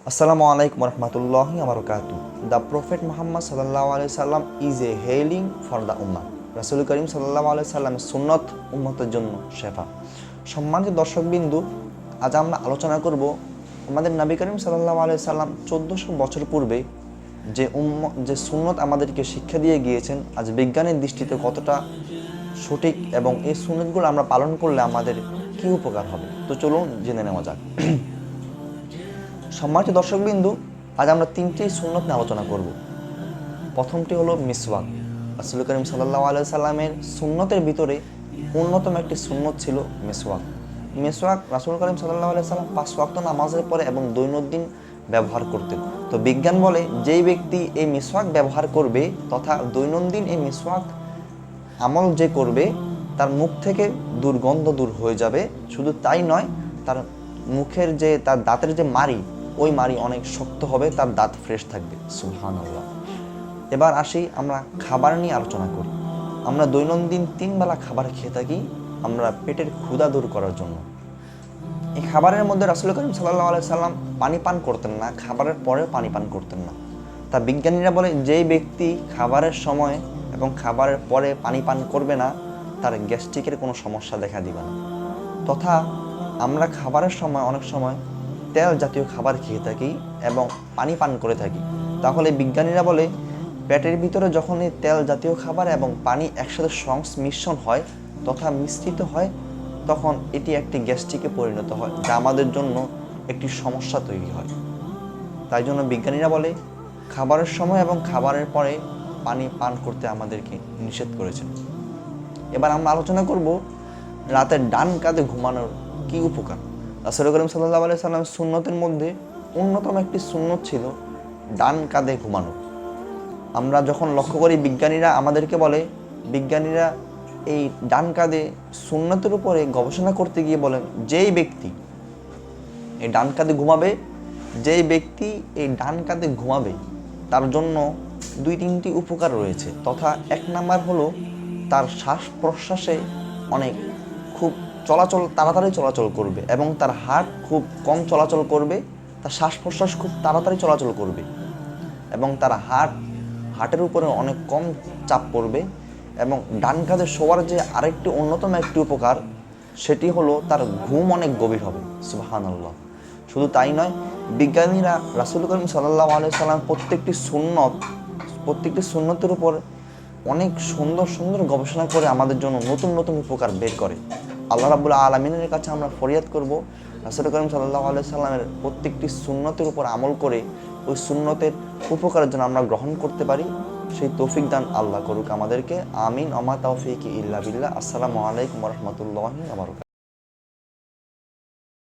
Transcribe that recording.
Assalamu alaikum warahmatullahi wabarakatuh. The Prophet Muhammad sallallahu alaihi wasallam is a healing for the ummah. রাসূল করিম সাল্লাল্লাহু আলাইহি সাল্লামের সুন্নত উম্মতের জন্য শেফা। সম্মানিত দর্শকবিন্দু, আজ আমরা আলোচনা করব আমাদের নবী করিম সাল্লাল্লাহু আলাইহি সাল্লাম 1400 বছর পূর্বে যে সুন্নত আমাদেরকে শিক্ষা দিয়ে গিয়েছেন, আজ বিজ্ঞানের দৃষ্টিতে কতটা সঠিক এবং এই সুন্নতগুলো আমরা পালন করলে আমাদের কী উপকার হবে। তো চলুন জেনে নেওয়া যাক। সম্মানিত দর্শকবিন্দু, আজ আমরা তিনটি সুন্নত নিয়ে আলোচনা করব। প্রথমটি হলো মিসওয়াক। রাসূল করিম সাল্লাল্লাহু আলাইহি সাল্লামের সুন্নতের ভিতরে অন্যতম একটি সুন্নত ছিল মিসওয়াক। মিসওয়াক রাসূল করিম সাল্লাল্লাহু আলাইহি সাল্লাম 5 ওয়াক্ত নামাজের পরে এবং দৈনন্দিন ব্যবহার করতেন। তো বিজ্ঞান বলে যেই ব্যক্তি এই মিসওয়াক ব্যবহার করবে তথা দৈনন্দিন এই মিসওয়াক আমল যে করবে, তার মুখ থেকে দুর্গন্ধ দূর হয়ে যাবে। শুধু তাই নয়, তার মুখের যে তার দাঁতের যে মাড়ি, ওই মাড়ি অনেক শক্ত হবে, তার দাঁত ফ্রেশ থাকবে। সুবহানাল্লাহ। এবার আসি আমরা খাবার নিয়ে আলোচনা করি। আমরা দৈনন্দিন 3 বেলা খাবার খেয়ে থাকি আমরা পেটের ক্ষুধা দূর করার জন্য। এই খাবারের মধ্যে রাসূল করিম সাল্লাল্লাহু আলাইহি সাল্লাম পানি পান করতেন না, খাবারের পরেও পানি পান করতেন না। তা বিজ্ঞানীরা বলে যেই ব্যক্তি খাবারের সময় এবং খাবারের পরে পানি পান করবে না, তার গ্যাস্ট্রিকের কোনো সমস্যা দেখা দিবে না। তথা আমরা খাবারের সময় অনেক সময় তেল জাতীয় খাবার খেয়ে থাকি এবং পানি পান করে থাকি। তাহলে বিজ্ঞানীরা বলে পেটের ভিতরে যখন এই তেল জাতীয় খাবার এবং পানি একসাথে সংমিশ্রণ হয় তথা মিশ্রিত হয়, তখন এটি একটি গ্যাস্ট্রিকে পরিণত হয়, যা আমাদের জন্য একটি সমস্যা তৈরি হয়। তাই জন্য বিজ্ঞানীরা বলে খাবারের সময় এবং খাবারের পরে পানি পান করতে আমাদেরকে নিষেধ করেছেন। এবার আমরা আলোচনা করব রাতের ডান কাঁধে ঘুমানোর কি উপকার। রাসূল করিম সাল্লাল্লাহু আলাইহি সাল্লাম সুন্নতের মধ্যে অন্যতম একটি সুন্নত ছিল ডান কাঁধে ঘুমানো। আমরা যখন লক্ষ্য করি বিজ্ঞানীরা আমাদেরকে বলে, বিজ্ঞানীরা এই ডান কাঁধে সুন্নতের উপরে গবেষণা করতে গিয়ে বলেন যেই ব্যক্তি এই ডান কাঁধে ঘুমাবে, তার জন্য 2-3টি উপকার রয়েছে। তথা 1 নাম্বার হলো তার শ্বাস প্রশ্বাসে খুব তাড়াতাড়ি চলাচল করবে এবং তার হার্ট খুব কম চলাচল করবে, তার শ্বাস প্রশ্বাস খুব তাড়াতাড়ি চলাচল করবে এবং তার হার্টের উপরে অনেক কম চাপ পড়বে। এবং ডান কাঁধে শোয়ার যে আরেকটি অন্যতম একটি উপকার, সেটি হলো তার ঘুম অনেক গভীর হবে। সুবহানাল্লাহ। শুধু তাই নয়, বিজ্ঞানীরা রাসূল করিম সাল্লাল্লাহু আলাইহি সাল্লাম প্রত্যেকটি সুন্নতের উপর অনেক সুন্দর সুন্দর গবেষণা করে আমাদের জন্য নতুন নতুন উপকার বের করে। আল্লাহ রাব্বুল আলামিনের কাছে আমরা ফরিয়াদ করব রাসূল করিম সাল্লাল্লাহু আলাইহি সাল্লামের প্রত্যেকটি সুন্নতের উপর আমল করে ওই সুন্নতের উপকারের জন্য আমরা গ্রহণ করতে পারি। সেই তৌফিক দান আল্লাহ করুক আমাদেরকে। আমিন। আমা তাওফিকি ইল্লা বিল্লাহ। আসসালামু আলাইকুম ওয়া রাহমাতুল্লাহি ওয়া বারাকাতুহু।